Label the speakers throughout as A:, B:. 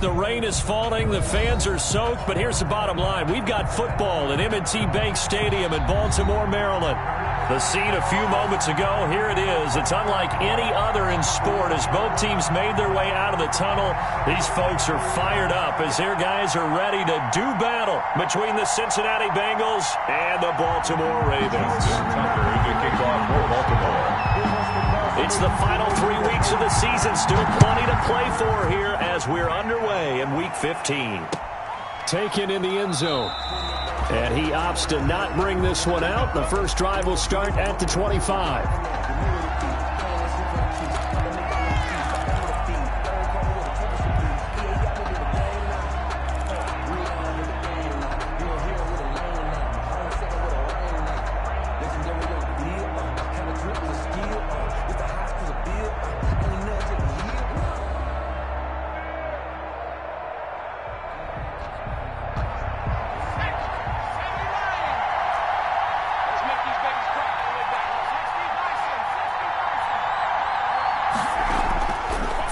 A: the rain is falling, the fans are soaked, but here's the bottom line. We've got football at M&T Bank Stadium in Baltimore, Maryland. The scene a few moments ago, here it is. It's unlike any other in sport as both teams made their way out of the tunnel. These folks are fired up as their guys are ready to do battle between the Cincinnati Bengals and the Baltimore Ravens. It's the final 3 weeks of the season. Still plenty to play for here as we're underway in Week 15. Taken in the end zone. And he opts to not bring this one out. The first drive will start at the 25.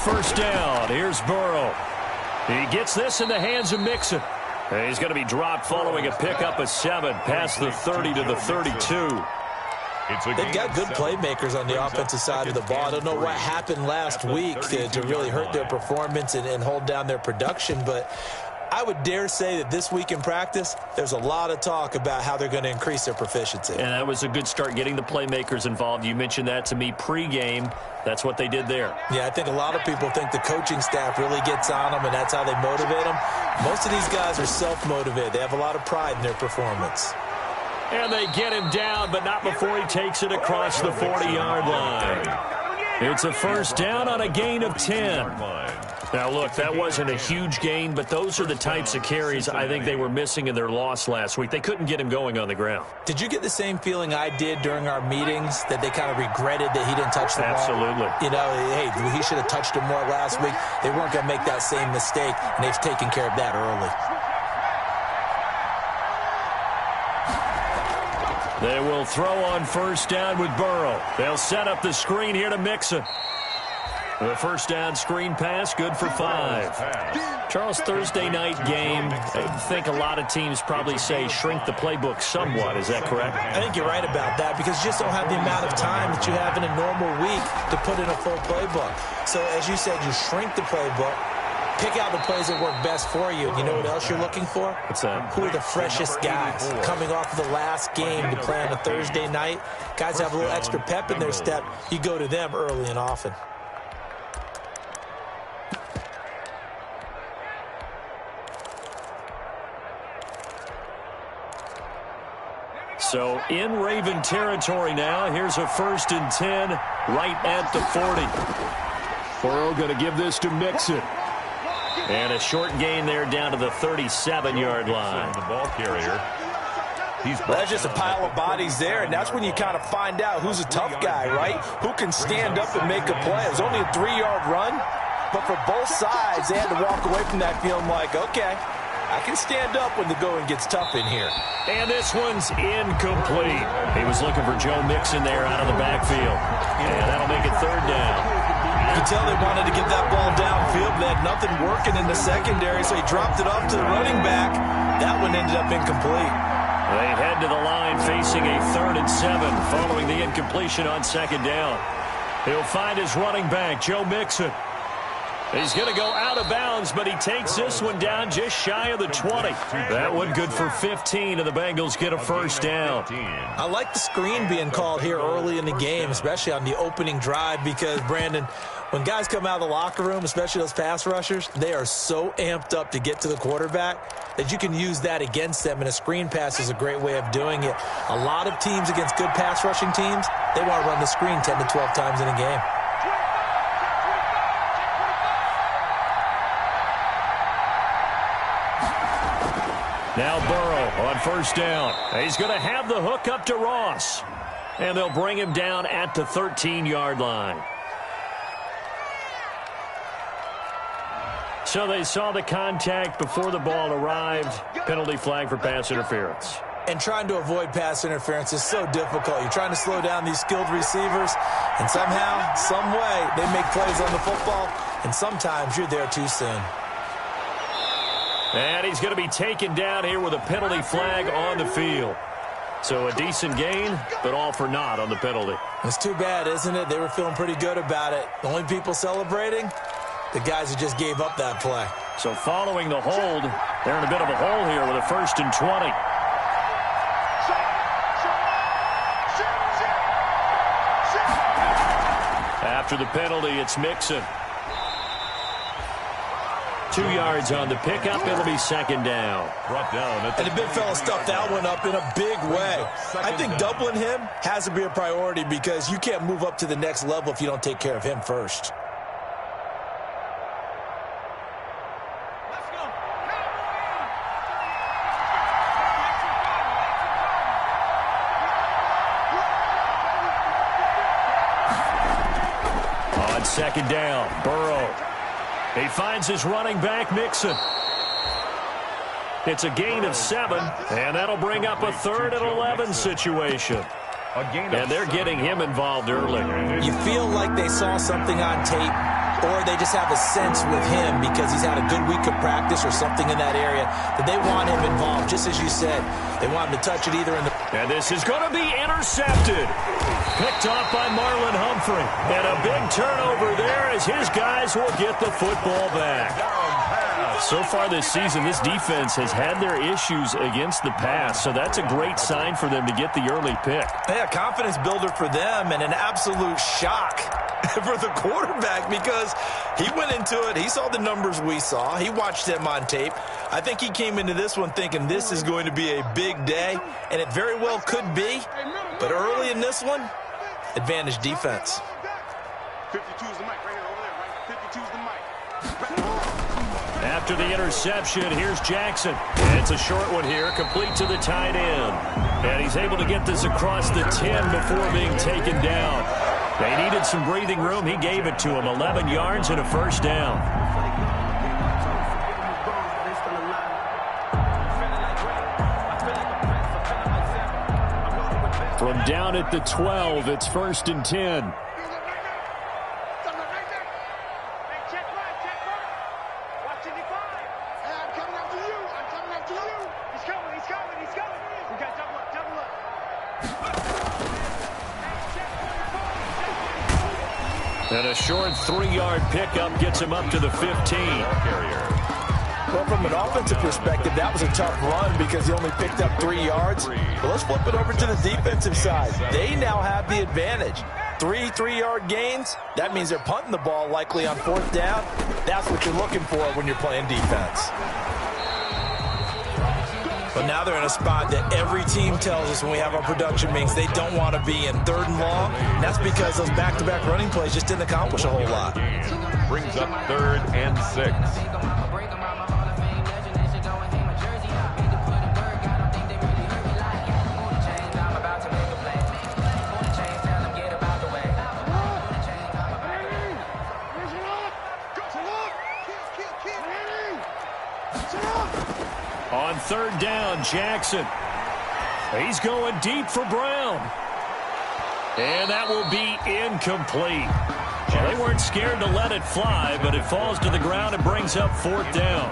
A: First down. Here's Burrow. He gets this in the hands of Mixon. And he's going to be dropped following a pickup of 7 past the 30 to the 32.
B: They've got good playmakers on the offensive side of the ball. I don't know what happened last week to really hurt their performance and hold down their production, but I would dare say that this week in practice, there's a lot of talk about how they're going to increase their proficiency.
A: And that was a good start, getting the playmakers involved. You mentioned that to me pregame. That's what they did there.
B: Yeah, I think a lot of people think the coaching staff really gets on them, and that's how they motivate them. Most of these guys are self-motivated. They have a lot of pride in their performance.
A: And they get him down, but not before he takes it across the 40-yard line. It's a first down on a gain of 10. Now, look, that wasn't a huge gain, but those are the types of carries I think they were missing in their loss last week. They couldn't get him going on the ground.
B: Did you get the same feeling I did during our meetings, that they kind of regretted that he didn't touch the ball?
A: Absolutely.
B: You know, hey, he should have touched him more last week. They weren't going to make that same mistake, and they've taken care of that early.
A: They will throw on first down with Burrow. They'll set up the screen here to Mixon. The first down screen pass, good for 5. Charles, Thursday night game, I think a lot of teams probably say shrink the playbook somewhat. Is that correct?
B: I think you're right about that because you just don't have the amount of time that you have in a normal week to put in a full playbook. So, as you said, you shrink the playbook, pick out the plays that work best for you. You know what else you're looking for?
A: What's that?
B: Who are the freshest guys coming off of the last game to play on a Thursday night? Guys have a little extra pep in their step. You go to them early and often.
A: So in Raven territory now. Here's a 1st and 10 right at the 40. Burrow going to give this to Mixon. And a short gain there down to the 37-yard line.
C: The ball carrier.
D: That's just a pile of bodies there, and that's when you kind of find out who's a tough guy, right? Who can stand up and make a play. It was only a 3-yard run, but for both sides, they had to walk away from that feeling like, okay, I can stand up when the going gets tough in here.
A: And this one's incomplete. He was looking for Joe Mixon there out of the backfield. And that'll make it 3rd down.
D: You could tell they wanted to get that ball downfield, but they had nothing working in the secondary, so he dropped it off to the running back. That one ended up incomplete.
A: They head to the line facing a 3rd and 7 following the incompletion on 2nd down. He'll find his running back, Joe Mixon. He's going to go out of bounds, but he takes this one down just shy of the 20. That one good for 15, and the Bengals get a first down.
B: I like the screen being called here early in the game, especially on the opening drive, because, Brandon, when guys come out of the locker room, especially those pass rushers, they are so amped up to get to the quarterback that you can use that against them, and a screen pass is a great way of doing it. A lot of teams against good pass rushing teams, they want to run the screen 10 to 12 times in a game.
A: Now Burrow on first down. He's going to have the hook up to Ross. And they'll bring him down at the 13-yard line. So they saw the contact before the ball arrived. Penalty flag for pass interference.
B: And trying to avoid pass interference is so difficult. You're trying to slow down these skilled receivers, and somehow, some way, they make plays on the football, and sometimes you're there too soon.
A: And he's going to be taken down here with a penalty flag on the field. So a decent gain, but all for naught on the penalty.
B: It's too bad, isn't it? They were feeling pretty good about it. The only people celebrating, the guys who just gave up that play.
A: So following the hold, they're in a bit of a hole here with a 1st and 20. After the penalty, it's Mixon. 2 yards on the pickup. It'll be 2nd down.
C: Brought down.
B: And the big fella stuffed that one up in a big way. I think doubling him has to be a priority because you can't move up to the next level if you don't take care of him first.
A: On 2nd down, Burrow. He finds his running back, Mixon. It's a gain of 7, and that'll bring up a 3rd and 11 situation. And they're getting him involved early.
B: You feel like they saw something on tape, or they just have a sense with him because he's had a good week of practice or something in that area that they want him involved, just as you said. They want him to touch it either in the...
A: And this is going to be intercepted. Picked off by Marlon Humphrey. And a big turnover there as his guys will get the football back. So far this season, this defense has had their issues against the pass, so that's a great sign for them to get the early pick.
B: Yeah, confidence builder for them and an absolute shock for the quarterback because he went into it. He saw the numbers we saw. He watched them on tape. I think he came into this one thinking this is going to be a big day, and it very well could be. But early in this one, advantage defense.
E: 52 is the mic right here over there, right? 52 is the mic.
A: After the interception, here's Jackson. And it's a short one here, complete to the tight end. And he's able to get this across the 10 before being taken down. They needed some breathing room. He gave it to him. 11 yards and a 1st down. From down at the 12, it's 1st and 10. And a short 3-yard pickup gets him up to the 15.
D: Well, from an offensive perspective, that was a tough run because he only picked up 3 yards. But let's flip it over to the defensive side. They now have the advantage. 3-3-yard gains, that means they're punting the ball likely on 4th down. That's what you're looking for when you're playing defense.
B: But now they're in a spot that every team tells us when we have our production meetings they don't want to be in 3rd and long. And that's because those back-to-back running plays just didn't accomplish a whole lot.
C: Brings up 3rd and 6.
A: On 3rd down, Jackson. He's going deep for Brown. And that will be incomplete. Well, they weren't scared to let it fly, but it falls to the ground and brings up 4th down.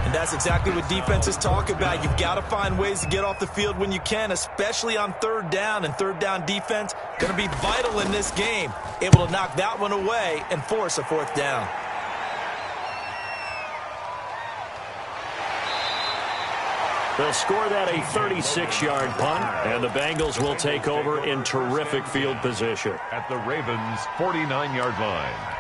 B: And that's exactly what defenses talk about. You've got to find ways to get off the field when you can, especially on 3rd down. And 3rd down defense going to be vital in this game. Able to knock that one away and force a 4th down.
A: They'll score that a 36-yard punt, and the Bengals will take over in terrific field position.
C: At the Ravens' 49-yard line.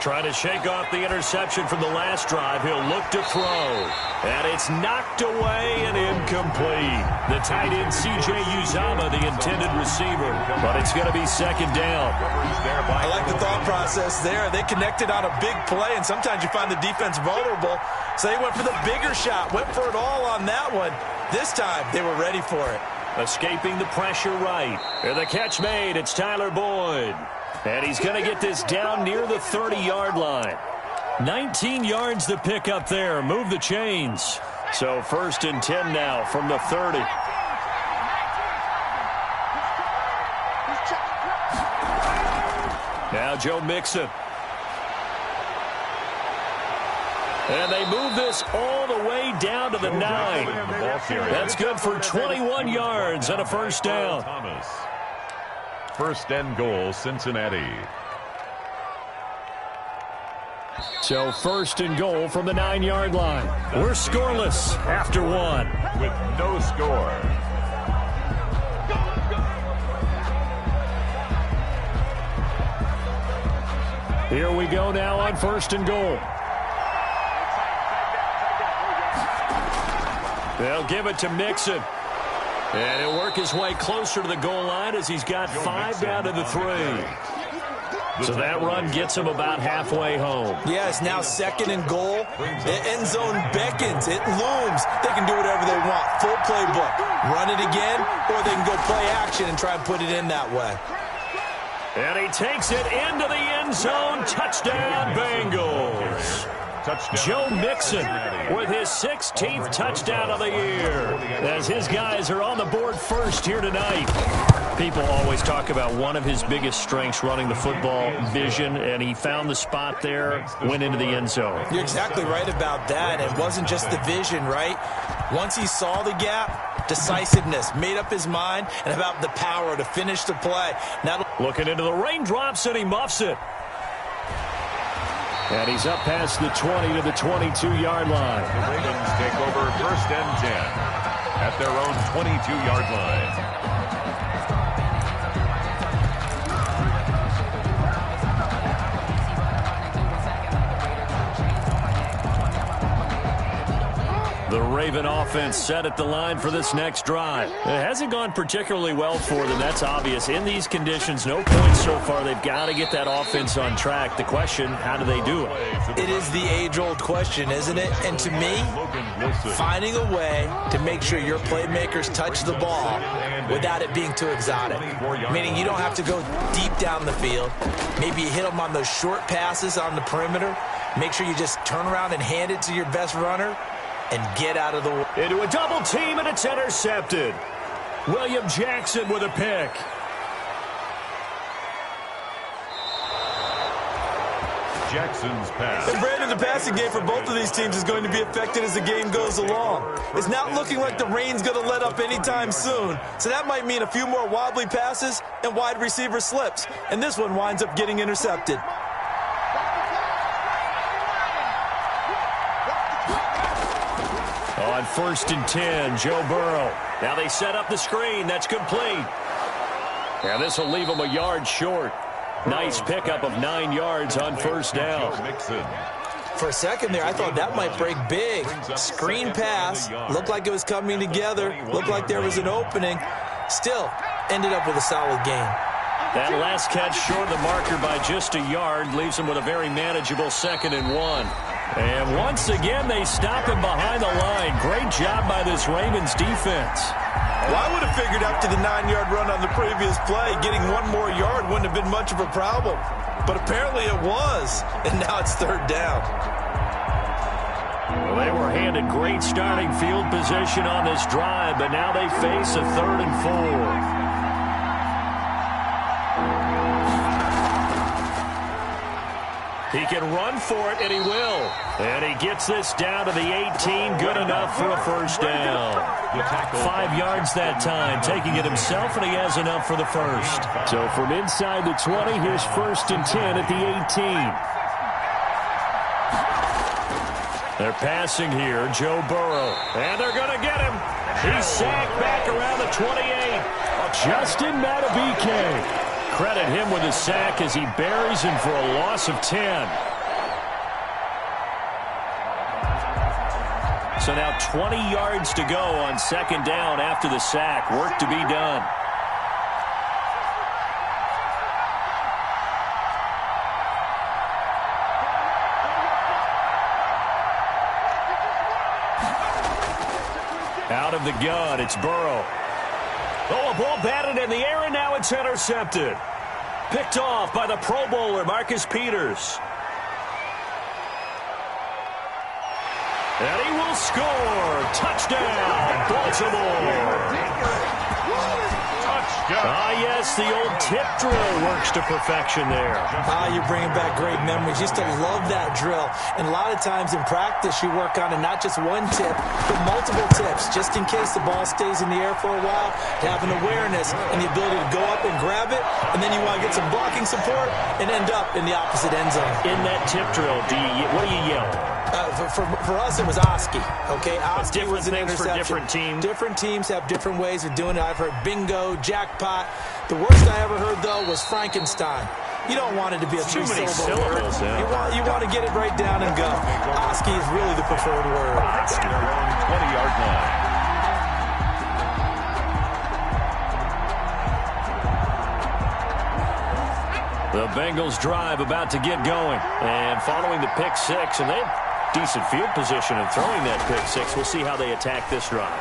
A: Trying to shake off the interception from the last drive. He'll look to throw. And it's knocked away and incomplete. The tight end, C.J. Uzomah, the intended receiver. But it's going to be second down.
B: I like the thought process there. They connected on a big play, and sometimes you find the defense vulnerable. So they went for the bigger shot, went for it all on that one. This time, they were ready for it.
A: Escaping the pressure right. And the catch made. It's Tyler Boyd. And he's going to get this down near the 30-yard line. 19 yards to pick up there. Move the chains. So 1st and 10 now from the 30. Now Joe Mixon. And they move this all the way down to the 9. That's good for 21 yards and a first down.
C: Thomas. 1st and goal, Cincinnati.
A: So 1st and goal from the 9-yard line. We're scoreless after 1.
C: With no score.
A: Here we go now on 1st and goal. They'll give it to Mixon. And he'll work his way closer to the goal line as he's got 5 down to the 3. So that run gets him about halfway home.
B: Yeah, it's now 2nd and goal. The end zone beckons. It looms. They can do whatever they want. Full playbook. Run it again, or they can go play action and try and put it in that way.
A: And he takes it into the end zone. Touchdown, Bengals. Joe Mixon with his 16th touchdown of the year as his guys are on the board first here tonight. People always talk about one of his biggest strengths running the football, vision, and he found the spot there, went into the end zone.
B: You're exactly right about that. It wasn't just the vision, right? Once he saw the gap, decisiveness, made up his mind, and about the power to finish the play. Now
A: looking into the raindrops, and he muffs it. And he's up past the 20 to the 22-yard line.
C: The Ravens take over 1st and 10 at their own 22-yard line.
A: The Raven offense set at the line for this next drive. It hasn't gone particularly well for them. That's obvious. In these conditions, no points so far. They've got to get that offense on track. The question, how do they do it?
B: it is the age-old question, isn't it? And to me, finding a way to make sure your playmakers touch the ball without it being too exotic. Meaning you don't have to go deep down the field. Maybe you hit them on those short passes on the perimeter. Make sure you just turn around and hand it to your best runner and get out of the way.
A: Into a double team, and it's intercepted. William Jackson with a pick.
C: Jackson's pass.
B: And Brandon, the passing game for both of these teams is going to be affected as the game goes along. It's not looking like the rain's going to let up anytime soon. So that might mean a few more wobbly passes and wide receiver slips. And this one winds up getting intercepted.
A: On 1st and 10, Joe Burrow. Now they set up the screen. That's complete. And this will leave them a yard short. Nice pickup of 9 yards on 1st down.
B: For a second there, I thought that might break big. Screen pass. Looked like it was coming together. Looked like there was an opening. Still, ended up with a solid gain.
A: That last catch short of the marker by just a yard leaves him with a very manageable 2nd and 1. And once again, they stop him behind the line. Great job by this Ravens defense.
B: Well, I would have figured after the 9-yard run on the previous play, getting one more yard wouldn't have been much of a problem. But apparently it was, and now it's 3rd down.
A: Well, they were handed great starting field position on this drive, but now they face a 3rd and 4. He can run for it, and he will. And he gets this down to the 18, good enough for a 1st down. 5 yards that time, taking it himself, and he has enough for the 1st. So from inside the 20, here's 1st and 10 at the 18. They're passing here, Joe Burrow. And they're going to get him. He's sacked back around the 28. Justin Madubuike. Credit him with his sack as he buries him for a loss of 10. So now 20 yards to go on second down after the sack. Work to be done. Out of the gun, it's Burrow. Oh, a ball batted in the air, and now it's intercepted. Picked off by the Pro Bowler, Marcus Peters. And he will score. Touchdown, Baltimore. Yes, the old tip drill works to perfection there.
B: You're bringing back great memories. Used to love that drill. And a lot of times in practice, you work on it, not just one tip, but multiple tips, just in case the ball stays in the air for a while, to have an awareness and the ability to go up and grab it, and then you want to get some blocking support and end up in the opposite end zone.
A: In that tip drill, what do you yell?
B: For us, it was Oski. Okay, Oski was an interception.
A: For different teams.
B: Different teams have different ways of doing it. I've heard bingo, jackpot. The worst I ever heard, though, was Frankenstein. You don't want it to be a three-syllable word. You want to get it right down and go. Oski is really the preferred word.
C: At their own 20-yard line.
A: The Bengals drive about to get going. And following the pick six, and they have decent field position in throwing that pick six. We'll see how they attack this drive.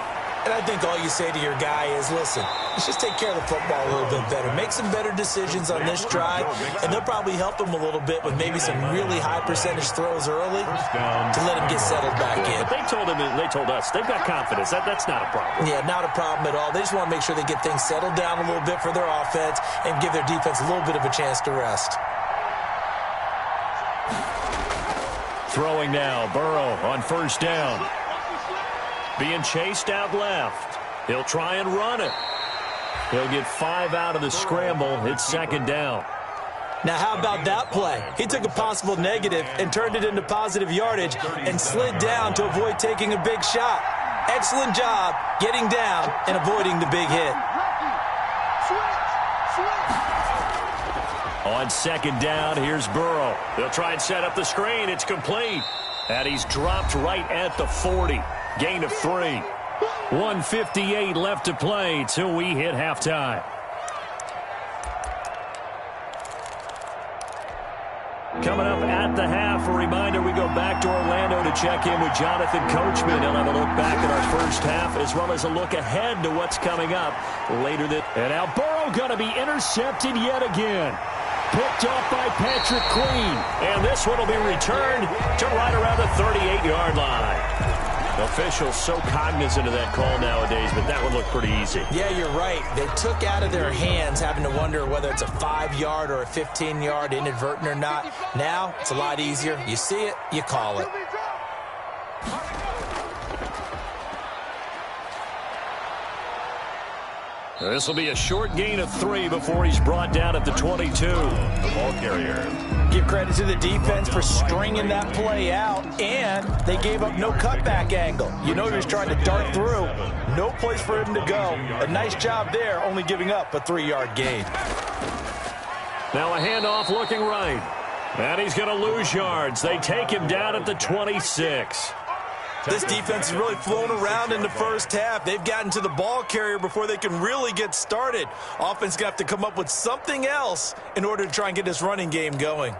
B: And I think all you say to your guy is, listen, let's just take care of the football a little bit better. Make some better decisions on this drive, and they'll probably help him a little bit with maybe some really high percentage throws early to let him get settled back in.
A: But they told us, they've got confidence. That's not a problem.
B: Yeah, not a problem at all. They just want to make sure they get things settled down a little bit for their offense and give their defense a little bit of a chance to rest.
A: Throwing now, Burrow on first down. Being chased out left. He'll try and run it. He'll get 5 out of the scramble. It's second down.
B: Now, how about that play? He took a possible negative and turned it into positive yardage and slid down to avoid taking a big shot. Excellent job getting down and avoiding the big hit.
A: On second down, here's Burrow. They'll try and set up the screen. It's complete. And he's dropped right at the 40. Gain of 3. 1:58 left to play till we hit halftime. Coming up at the half, a reminder, we go back to Orlando to check in with Jonathan Coachman. He'll have a look back at our first half as well as a look ahead to what's coming up later. And now Burrow going to be intercepted yet again. Picked off by Patrick Queen. And this one will be returned to right around the 38-yard line. Officials so cognizant of that call nowadays, but that one looked pretty easy.
B: Yeah, you're right. They took out of their hands having to wonder whether it's a 5-yard or a 15-yard, inadvertent or not. Now, it's a lot easier. You see it, you call it.
A: This will be a short gain of 3 before he's brought down at the 22.
C: The ball carrier.
D: Give credit to the defense for stringing that play out, and they gave up no cutback angle. You know he was trying to dart through. No place for him to go. A nice job there, only giving up a 3-yard gain.
A: Now a handoff looking right. And he's going to lose yards. They take him down at the 26.
B: This defense has really flown around in the first half. They've gotten to the ball carrier before they can really get started. Offense got to come up with something else in order to try and get this running game going.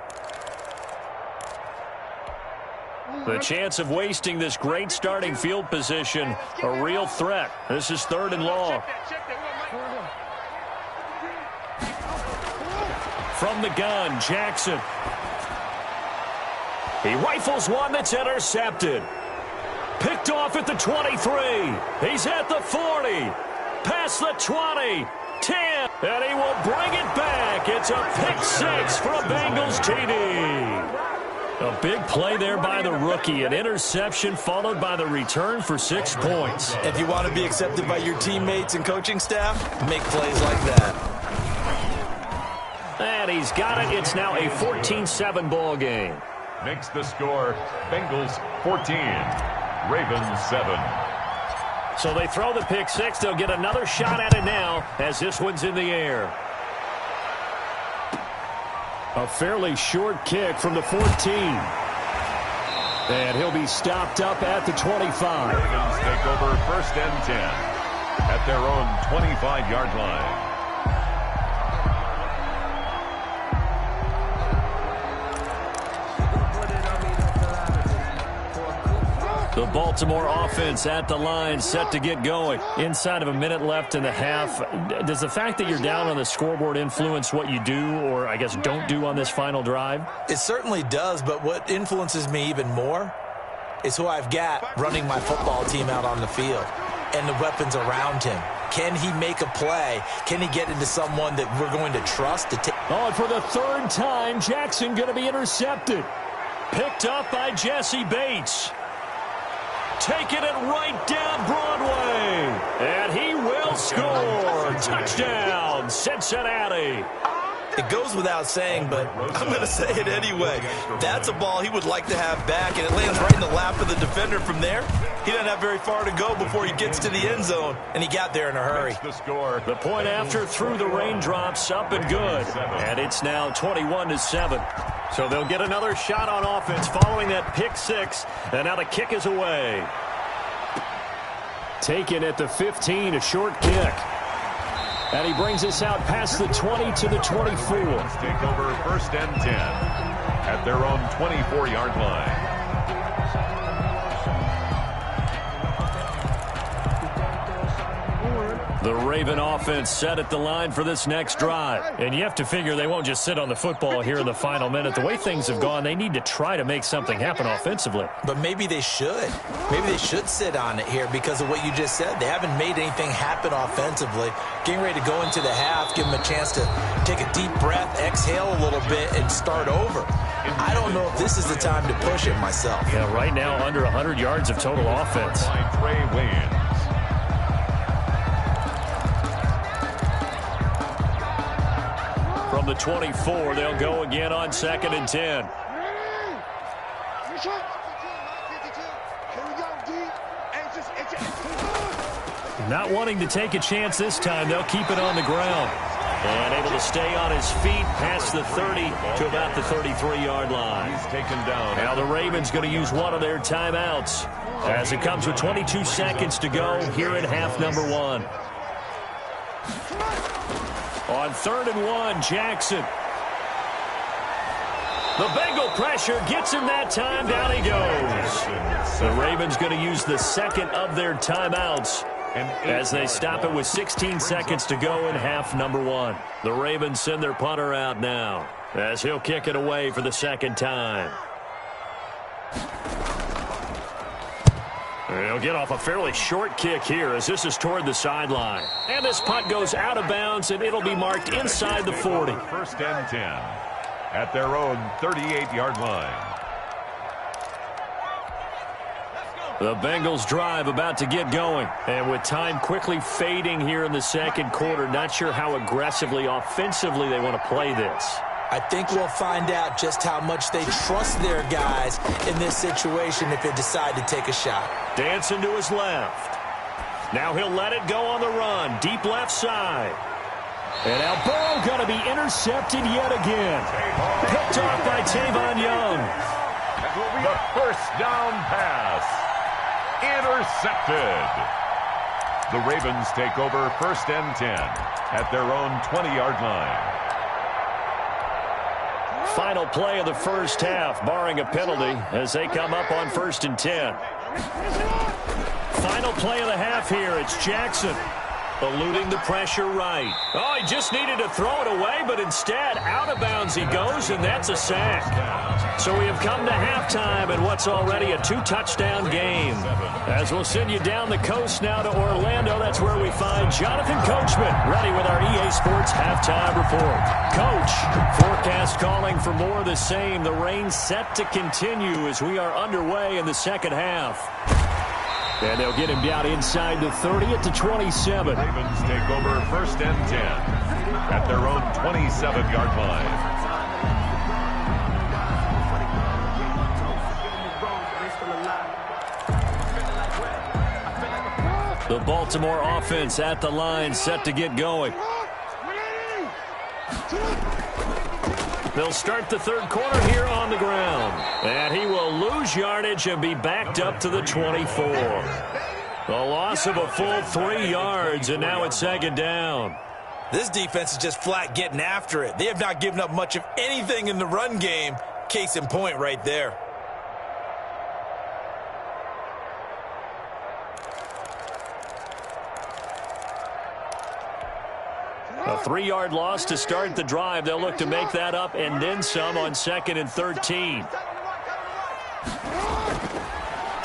A: The chance of wasting this great starting field position, a real threat. This is 3rd and long. From the gun, Jackson. He rifles one that's intercepted. Picked off at the 23. He's at the 40. Past the 20. 10. And he will bring it back. It's a pick 6 for a Bengals TD. A big play there by the rookie. An interception followed by the return for 6 points.
B: If you want to be accepted by your teammates and coaching staff, make plays like that.
A: And he's got it. It's now a 14-7 ball game.
C: Makes the score Bengals 14. Ravens 7.
A: So they throw the pick 6. They'll get another shot at it now as this one's in the air. A fairly short kick from the 14. And he'll be stopped up at the 25.
C: Ravens take over 1st and 10 at their own 25-yard line.
A: The Baltimore offense at the line, set to get going. Inside of a minute left in the half. Does the fact that you're down on the scoreboard influence what you do, or I guess don't do on this final drive?
B: It certainly does, but what influences me even more is who I've got running my football team out on the field and the weapons around him. Can he make a play? Can he get into someone that we're going to trust to take?
A: Oh, and for the third time, Jackson going to be intercepted. Picked up by Jesse Bates. Taking it right down Broadway. And he will score. Touchdown, Cincinnati.
D: It goes without saying, but I'm going to say it anyway. That's a ball he would like to have back, and it lands right in the lap of the defender from there. He doesn't have very far to go before he gets to the end zone, and he got there in a hurry.
A: The point after through the raindrops, up and good. And it's now 21-7. So they'll get another shot on offense following that pick six. And now the kick is away. Taken at the 15, a short kick. And he brings us out past the 20 to the 24.
C: Take over 1st and 10 at their own 24-yard line.
A: The Raven offense set at the line for this next drive. And you have to figure they won't just sit on the football here in the final minute. The way things have gone, they need to try to make something happen offensively.
B: But maybe they should. Maybe they should sit on it here because of what you just said. They haven't made anything happen offensively. Getting ready to go into the half, give them a chance to take a deep breath, exhale a little bit, and start over. I don't know if this is the time to push it myself.
A: Yeah, right now under 100 yards of total offense.
C: By Trey Waynes.
A: From the 24, they'll go again on 2nd and 10. Not wanting to take a chance this time, they'll keep it on the ground. And able to stay on his feet past the 30 to about the 33-yard line.
C: He's taken down.
A: Now the Ravens going to use one of their timeouts as it comes with 22 seconds to go here in half number 1. On 3rd and 1, Jackson. The Bengal pressure gets him that time. Down he goes. The Ravens going to use the second of their timeouts as they stop it with 16 seconds to go in half number 1. The Ravens send their punter out now as he'll kick it away for the second time. He'll get off a fairly short kick here as this is toward the sideline. And this punt goes out of bounds, and it'll be marked inside the 40.
C: 1st and 10 at their own 38-yard line.
A: The Bengals drive about to get going. And with time quickly fading here in the second quarter, not sure how aggressively, offensively they want to play this.
B: I think we'll find out just how much they trust their guys in this situation if they decide to take a shot.
A: Dancing to his left. Now he'll let it go on the run. Deep left side. And now Burrow going to be intercepted yet again. Picked off by Tavon Young.
C: The first down pass. Intercepted. The Ravens take over 1st and 10 at their own 20-yard line.
A: Final play of the first half, barring a penalty, as they come up on 1st and 10. Final play of the half here. It's Jackson eluding the pressure right. Oh, he just needed to throw it away, but instead out of bounds he goes, and that's a sack. So we have come to halftime in what's already a 2-touchdown game. As we'll send you down the coast now to Orlando, that's where we find Jonathan Coachman ready with our EA Sports halftime report. Coach, forecast calling for more of the same. The rain set to continue as we are underway in the second half. And they'll get him down inside the 30 at the 27.
C: Ravens take over 1st and 10 at their own 27-yard line.
A: The Baltimore offense at the line, set to get going. They'll start the third quarter here on the ground. And he will lose yardage and be backed up to the 24. A loss of a full 3 yards, and now it's second down.
B: This defense is just flat getting after it. They have not given up much of anything in the run game. Case in point right there.
A: A 3-yard loss to start the drive. They'll look to make that up and then some on 2nd and 13.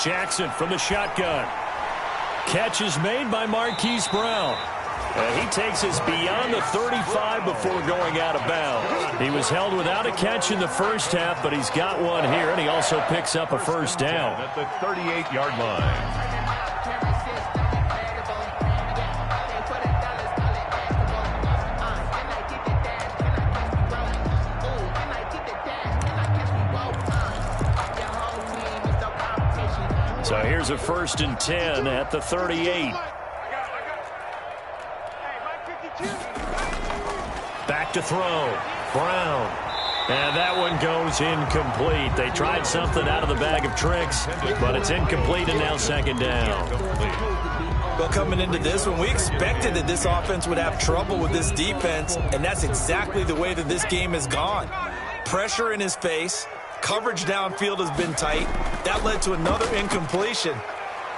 A: Jackson from the shotgun. Catch is made by Marquise Brown. And he takes us beyond the 35 before going out of bounds. He was held without a catch in the first half, but he's got one here, and he also picks up a first down.
C: At the 38-yard line.
A: So here's a 1st and 10 at the 38. Back to throw. Brown. And that one goes incomplete. They tried something out of the bag of tricks, but it's incomplete and now 2nd down.
B: Well, coming into this one, we expected that this offense would have trouble with this defense, and that's exactly the way that this game has gone. Pressure in his face. Coverage downfield has been tight. That led to another incompletion.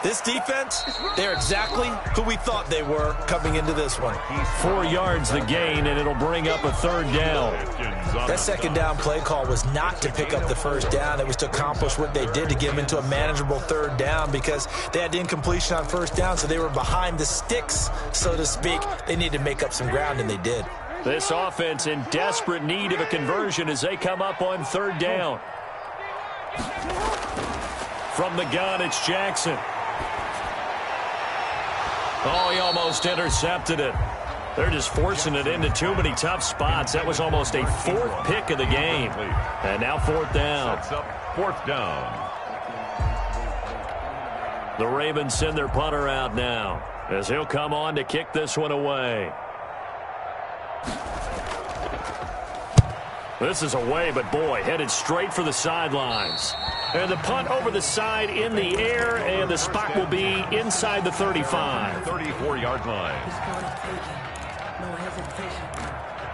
B: This defense, they're exactly who we thought they were coming into this one.
A: 4 yards the gain, and it'll bring up a 3rd down.
B: That 2nd down play call was not to pick up the 1st down. It was to accomplish what they did, to get them into a manageable 3rd down, because they had incompletion on 1st down, so they were behind the sticks, so to speak. They needed to make up some ground, and they did.
A: This offense in desperate need of a conversion as they come up on 3rd down. From the gun, it's Jackson. Oh, he almost intercepted it. They're just forcing it into too many tough spots. That was almost a 4th pick of the game. And now 4th down.
C: Sets up 4th down.
A: The Ravens send their punter out now as he'll come on to kick this one away. This is away, but boy, headed straight for the sidelines. And the punt over the side in the air, and the spot will be inside the 35.
C: 34-yard line.
F: No hesitation.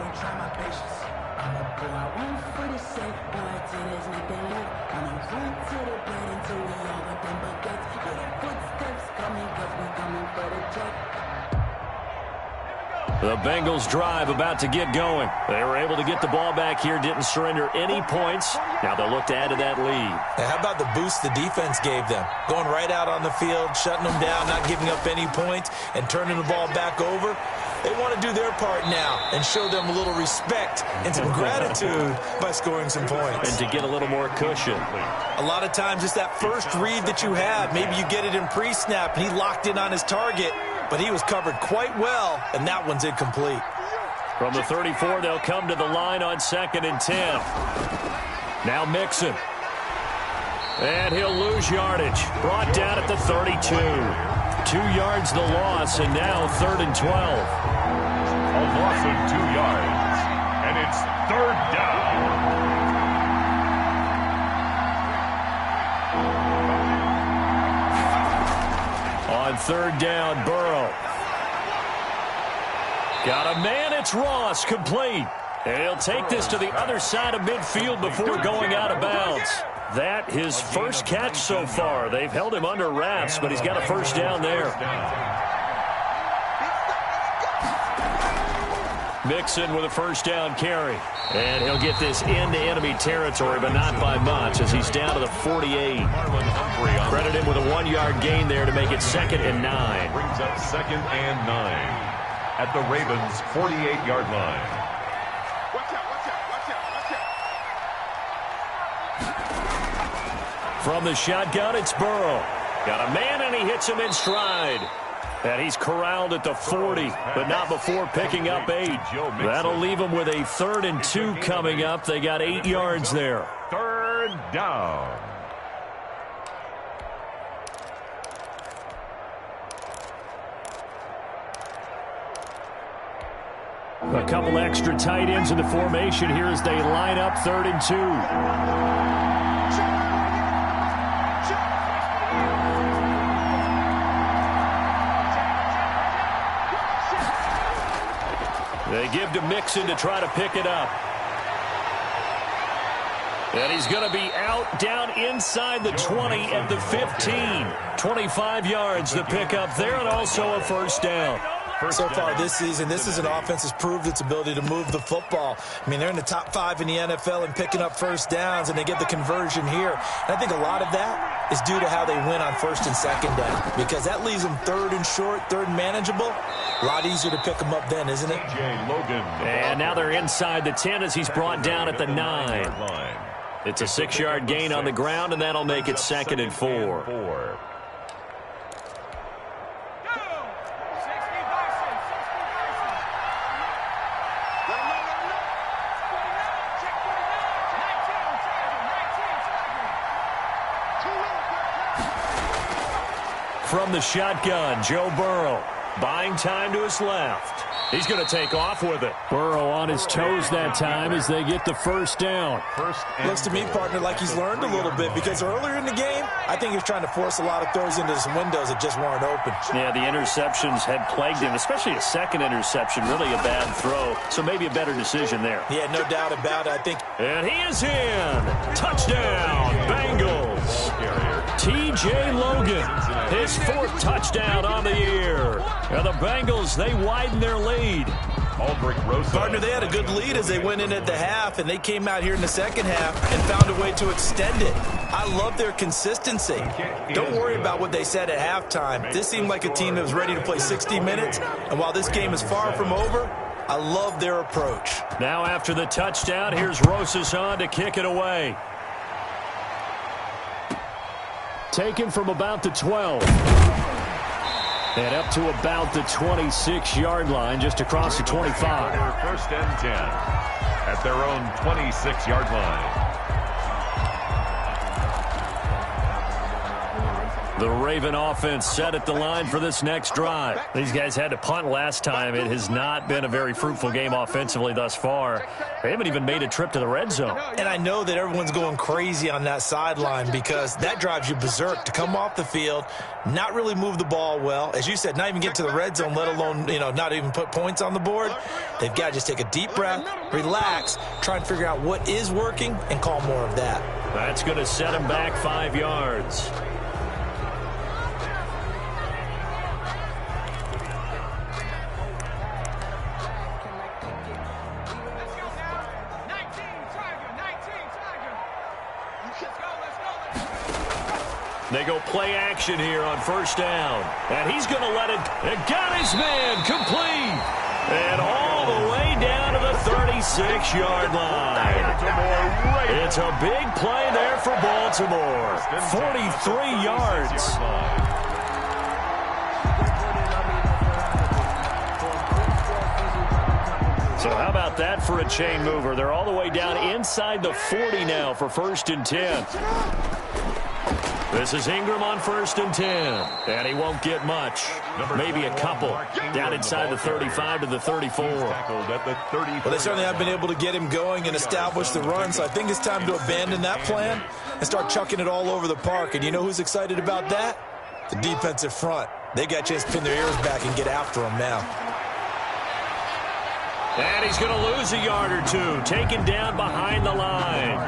F: Don't try my patience. I'm a boy. I run for the safe boy till there's nothing left. I'ma run to the bed until we all got them buckets. Yeah, the footsteps coming, cause we coming for the check.
A: The Bengals drive about to get going. They were able to get the ball back here, didn't surrender any points. Now they'll look to add to that lead.
B: Now, how about the boost the defense gave them? Going right out on the field, shutting them down, not giving up any points, and turning the ball back over. They want to do their part now and show them a little respect and some gratitude by scoring some points.
A: And to get a little more cushion.
B: A lot of times it's that first read that you have. Maybe you get it in pre-snap, and he locked in on his target, but he was covered quite well, and that one's incomplete.
A: From the 34, they'll come to the line on 2nd and 10. Now Mixon. And he'll lose yardage. Brought down at the 32. 2 yards the loss, and now 3rd and 12.
C: A loss of 2 yards. And it's 3rd down.
A: On 3rd down, Burrow. Got a man, it's Ross, complete. And he'll take this to the other side of midfield before going out of bounds. That his first catch so far. They've held him under wraps, but he's got a 1st down there. Mixon with a 1st down carry. And he'll get this into enemy territory, but not by much, as he's down to the 48. Credit him with a 1-yard gain there to make it 2nd and 9.
C: Brings up 2nd and 9 at the Ravens' 48-yard line.
E: Watch out, watch out, watch out, watch out.
A: From the shotgun, it's Burrow. Got a man, and he hits him in stride. And he's corralled at the 40, but not before picking up 8. That'll leave him with a 3rd and 2 coming up. They got 8 yards there.
C: 3rd down.
A: A couple extra tight ends in the formation here as they line up 3rd and 2. They give to Mixon to try to pick it up. And he's going to be out down inside the 20 at the 15. 25 yards to pick up there, and also a first down.
B: So far this season, this is an offense that's proved its ability to move the football. I mean, they're in the top 5 in the NFL in picking up first downs, and they get the conversion here. And I think a lot of that is due to how they win on 1st and 2nd down, because that leaves them 3rd and short, 3rd and manageable. A lot easier to pick them up then, isn't it?
A: And now they're inside the 10 as he's brought down at the 9. It's a 6-yard gain on the ground, and that'll make it 2nd and 4. From the shotgun, Joe Burrow buying time to his left. He's going to take off with it. Burrow on his toes that time as they get the first down.
B: Looks to me, partner, like he's learned a little bit, because earlier in the game, I think he was trying to force a lot of throws into some windows that just weren't open.
A: Yeah, the interceptions had plagued him, especially a second interception, really a bad throw. So maybe a better decision there.
B: Yeah, no doubt about it, I think.
A: And he is in. Touchdown, Bengals. T.J. Logan, his 4th touchdown on the year. And the Bengals, they widen their lead.
B: Partner, they had a good lead as they went in at the half, and they came out here in the 2nd half and found a way to extend it. I love their consistency. Don't worry about what they said at halftime. This seemed like a team that was ready to play 60 minutes, and while this game is far from over, I love their approach.
A: Now after the touchdown, here's Rosas on to kick it away. Taken from about the 12. And up to about the 26-yard line, just across the 25.
C: 1st and 10 at their own 26-yard line.
A: The Raven offense set at the line for this next drive. These guys had to punt last time. It has not been a very fruitful game offensively thus far. They haven't even made a trip to the red zone.
B: And I know that everyone's going crazy on that sideline, because that drives you berserk to come off the field, not really move the ball well. As you said, not even get to the red zone, let alone, not even put points on the board. They've got to just take a deep breath, relax, try and figure out what is working, and call more of that.
A: That's going to set them back 5 yards. They go play action here on 1st down. And he's going to let it. And got his man complete. And all the way down to the 36-yard line. It's a big play there for Baltimore. 43 yards. So how about that for a chain mover? They're all the way down inside the 40 now for 1st and 10. This is Ingram on 1st and 10. And he won't get much. Maybe a couple. Down inside the 35 to the 34.
B: Well, they certainly have been able to get him going and establish the run, so I think it's time to abandon that plan and start chucking it all over the park. And you know who's excited about that? The defensive front. They got a chance to pin their ears back and get after him now.
A: And he's going to lose a yard or two. Taken down behind the line.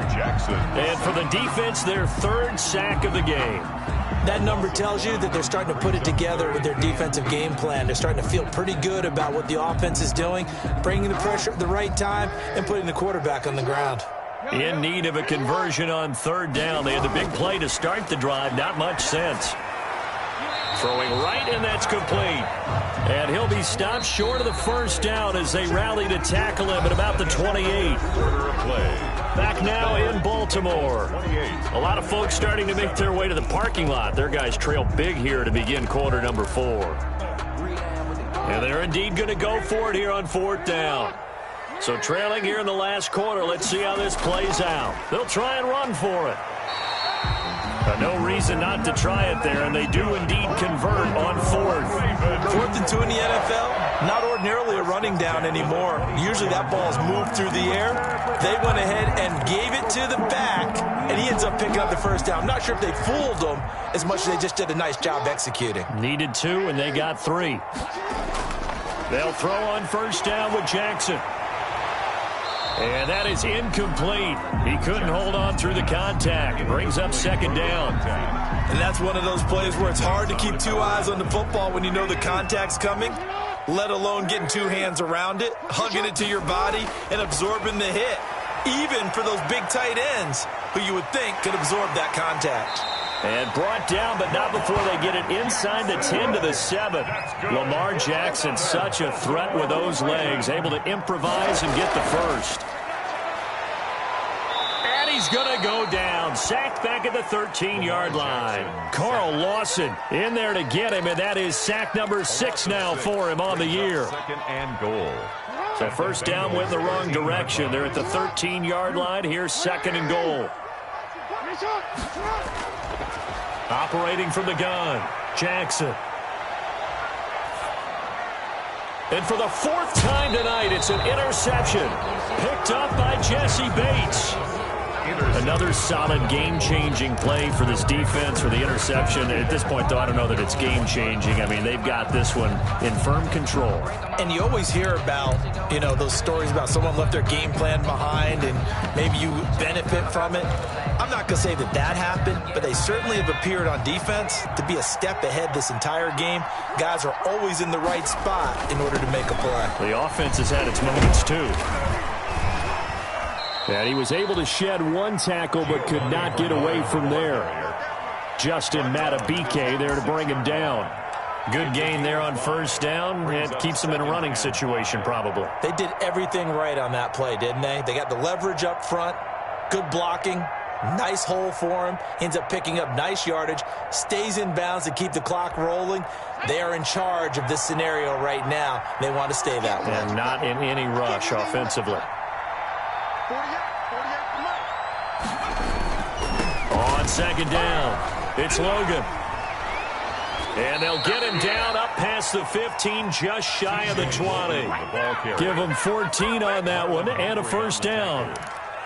A: And for the defense, their 3rd sack of the game.
B: That number tells you that they're starting to put it together with their defensive game plan. They're starting to feel pretty good about what the offense is doing, bringing the pressure at the right time, and putting the quarterback on the ground.
A: In need of a conversion on 3rd down. They had the big play to start the drive. Not much sense. Throwing right, and that's complete. And he'll be stopped short of the 1st down as they rally to tackle him at about the 28. Back now in Baltimore. A lot of folks starting to make their way to the parking lot. Their guys trail big here to begin quarter number 4. And they're indeed going to go for it here on 4th down. So trailing here in the last quarter. Let's see how this plays out. They'll try and run for it. No reason not to try it there, and they do indeed convert on 4th.
B: 4th and 2 in the NFL, not ordinarily a running running down anymore. Usually that ball is moved through the air. They went ahead and gave it to the back, and he ends up picking up the first down. I'm not sure if they fooled him as much as they just did a nice job executing.
A: Needed 2, and they got 3. They'll throw on first down with Jackson. And that is incomplete. He couldn't hold on through the contact. Brings up second down.
B: And that's one of those plays where it's hard to keep 2 eyes on the football when you know the contact's coming, let alone getting 2 hands around it, hugging it to your body, and absorbing the hit. Even for those big tight ends who you would think could absorb that contact.
A: And brought down, but not before they get it inside the 10 to the 7. Lamar Jackson, such a threat with those legs, able to improvise and get the first. And he's going to go down. Sacked back at the 13-yard line. Carl Lawson in there to get him, and that is sack number 6 now for him on the year.
C: Second and goal.
A: So first down went in the wrong direction. They're at the 13-yard line. Here's second and goal. Operating from the gun, Jackson. And for the 4th time tonight, it's an interception. Picked up by Jesse Bates. Another solid game-changing play for this defense for the interception. At this point, though, I don't know that it's game-changing. I mean, they've got this one in firm control.
B: And you always hear about, you know, those stories about someone left their game plan behind and maybe you benefit from it. I'm not going to say that that happened, but they certainly have appeared on defense to be a step ahead this entire game. Guys are always in the right spot in order to make a play.
A: The offense has had its moments, too. And he was able to shed 1 tackle but could not get away from there. Justin Matabike there to bring him down. Good gain there on first down. It keeps him in a running situation probably.
B: They did everything right on that play, didn't they? They got the leverage up front, good blocking, nice hole for him. Ends up picking up nice yardage, stays in bounds to keep the clock rolling. They are in charge of this scenario right now. They want to stay that way.
A: And not in any rush offensively. On second down, it's Logan. And they'll get him down up past the 15, just shy of the 20. Give him 14 on that one and a first down.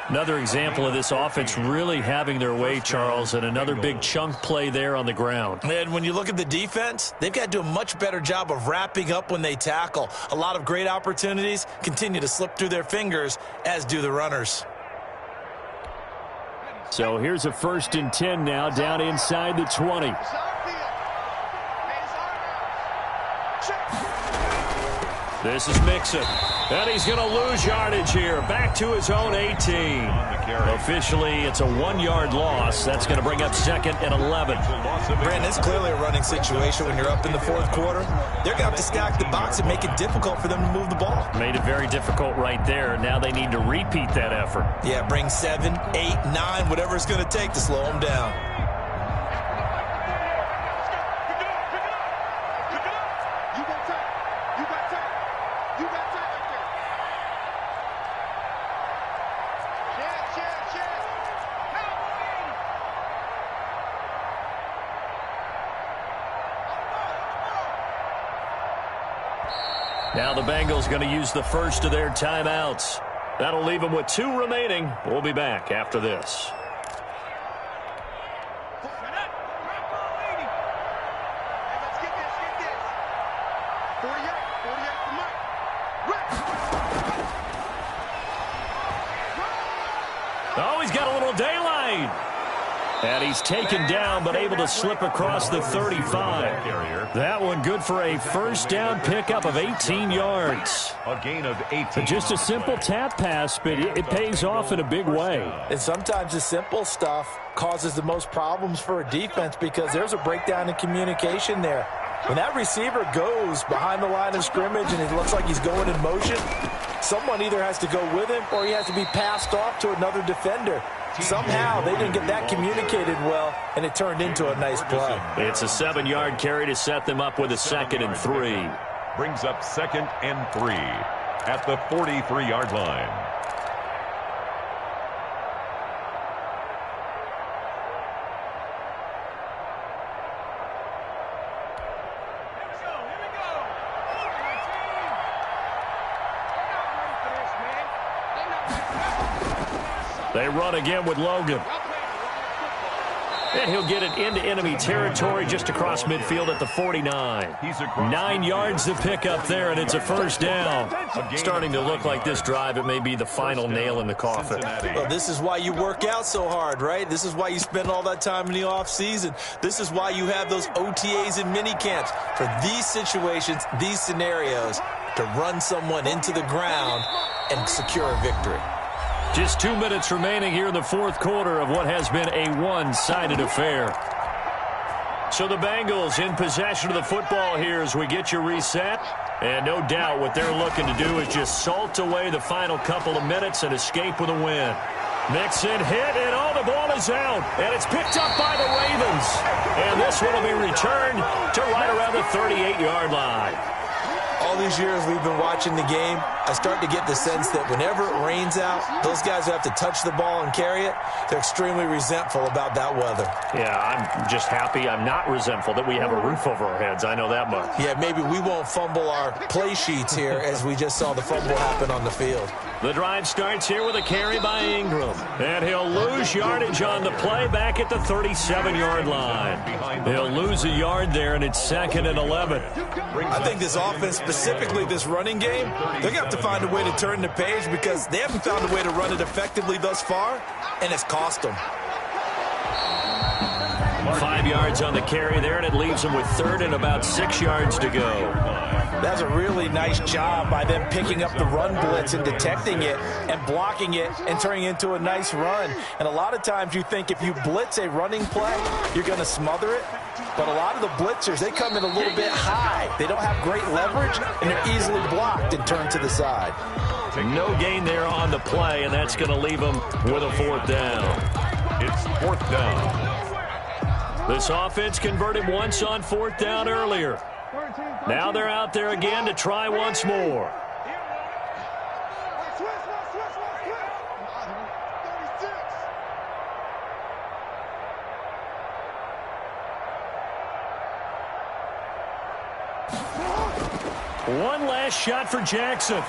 A: Another example of this offense really having their way, Charles, and another big chunk play there on the ground.
B: And when you look at the defense, they've got to do a much better job of wrapping up when they tackle. A lot of great opportunities continue to slip through their fingers, as do the runners.
A: So here's a 1st and 10 now, down inside the 20. This is Mixon. And he's going to lose yardage here. Back to his own 18. Officially, it's a 1-yard loss. That's going to bring up second and 11.
B: Brandon, it's clearly a running situation when you're up in the 4th quarter. They're going to have to stack the box and make it difficult for them to move the ball.
A: Made it very difficult right there. Now they need to repeat that effort.
B: Yeah, bring 7, 8, 9, whatever it's going to take to slow them down.
A: Now the Bengals going to use the first of their timeouts. That'll leave them with 2 remaining. We'll be back after this. Oh, he's got a little daylight. And he's taken down, but able to slip across the 35. That one good for a first down pickup of 18 yards.
C: A gain of 18.
A: Just a simple tap pass, but it pays off in a big way.
B: And sometimes the simple stuff causes the most problems for a defense because there's a breakdown in communication there. When that receiver goes behind the line of scrimmage and it looks like he's going in motion, someone either has to go with him or he has to be passed off to another defender. Somehow they didn't get that communicated well, and it turned into a nice play.
A: It's a 7-yard carry to set them up with a 2nd and 3.
C: Brings up 2nd and 3 at the 43-yard line.
A: They run again with Logan. And he'll get it into enemy territory just across midfield at the 49. 9 yards to pick up there, and it's a first down. Starting to look like this drive, it may be the final nail in the coffin.
B: Well, this is why you work out so hard, right? This is why you spend all that time in the offseason. This is why you have those OTAs and mini camps for these situations, these scenarios, to run someone into the ground and secure a victory.
A: Just 2 minutes remaining here in the fourth quarter of what has been a one-sided affair. So the Bengals in possession of the football here as we get you reset. And no doubt what they're looking to do is just salt away the final couple of minutes and escape with a win. Mixon hit, and the ball is out. And it's picked up by the Ravens. And this one will be returned to right around the 38-yard line.
B: All these years we've been watching the game, I start to get the sense that whenever it rains out, those guys who have to touch the ball and carry it, they're extremely resentful about that weather.
A: Yeah, I'm just happy I'm not resentful that we have a roof over our heads. I know that much.
B: Yeah, maybe we won't fumble our play sheets here as we just saw the fumble happen on the field.
A: The drive starts here with a carry by Ingram. And he'll lose yardage on the play back at the 37-yard line. He'll lose a yard there, and it's 2nd and 11.
B: I think this offense, specifically this running game, they're going to have to find a way to turn the page because they haven't found a way to run it effectively thus far, and it's cost them.
A: 5 yards on the carry there, and it leaves them with 3rd and about 6 yards to go.
D: That's a really nice job by them picking up the run blitz and detecting it and blocking it and turning it into a nice run. And a lot of times you think if you blitz a running play, you're going to smother it. But a lot of the blitzers, they come in a little bit high. They don't have great leverage, and they're easily blocked and turned to the side.
A: No gain there on the play, and that's going to leave them with a 4th down.
C: It's 4th down.
A: This offense converted once on 4th down earlier. Now they're out there again to try once more. One last shot for Jackson.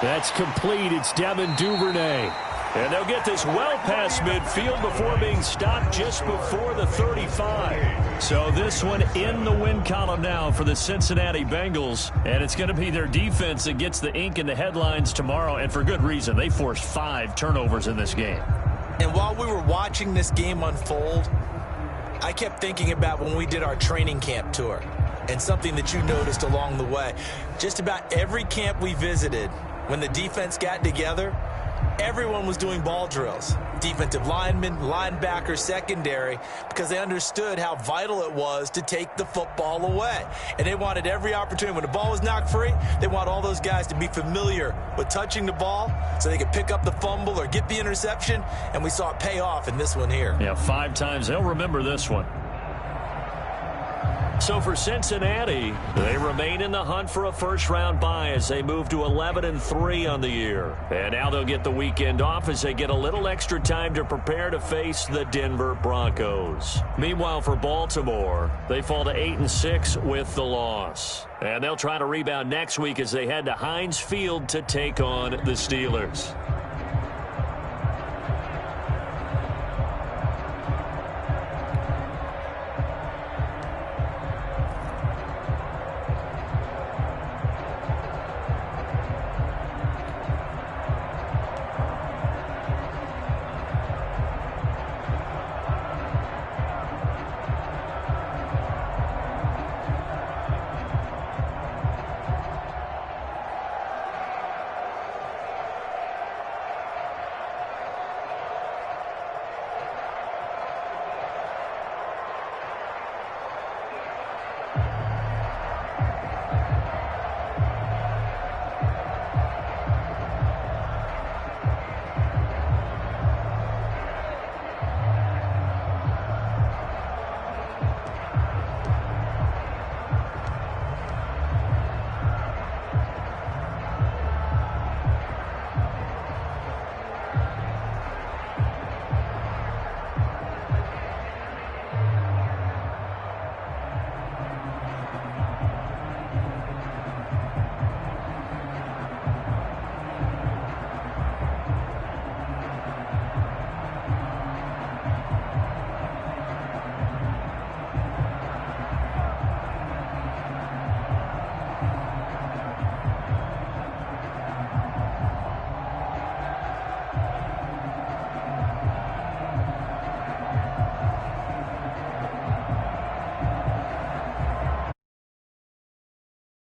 A: That's complete. It's Devin Duvernay. And they'll get this well past midfield before being stopped just before the 35. So this one in the win column now for the Cincinnati Bengals. And it's going to be their defense that gets the ink in the headlines tomorrow. And for good reason. They forced 5 turnovers in this game.
B: And while we were watching this game unfold, I kept thinking about when we did our training camp tour. And something that you noticed along the way. Just about every camp we visited, when the defense got together, everyone was doing ball drills. Defensive linemen, linebackers, secondary, because they understood how vital it was to take the football away. And they wanted every opportunity. When the ball was knocked free, they want all those guys to be familiar with touching the ball so they could pick up the fumble or get the interception. And we saw it pay off in this one here.
A: Yeah, 5 times. They'll remember this one. So for Cincinnati, they remain in the hunt for a first-round bye as they move to 11-3 on the year. And now they'll get the weekend off as they get a little extra time to prepare to face the Denver Broncos. Meanwhile, for Baltimore, they fall to 8-6 with the loss. And they'll try to rebound next week as they head to Heinz Field to take on the Steelers.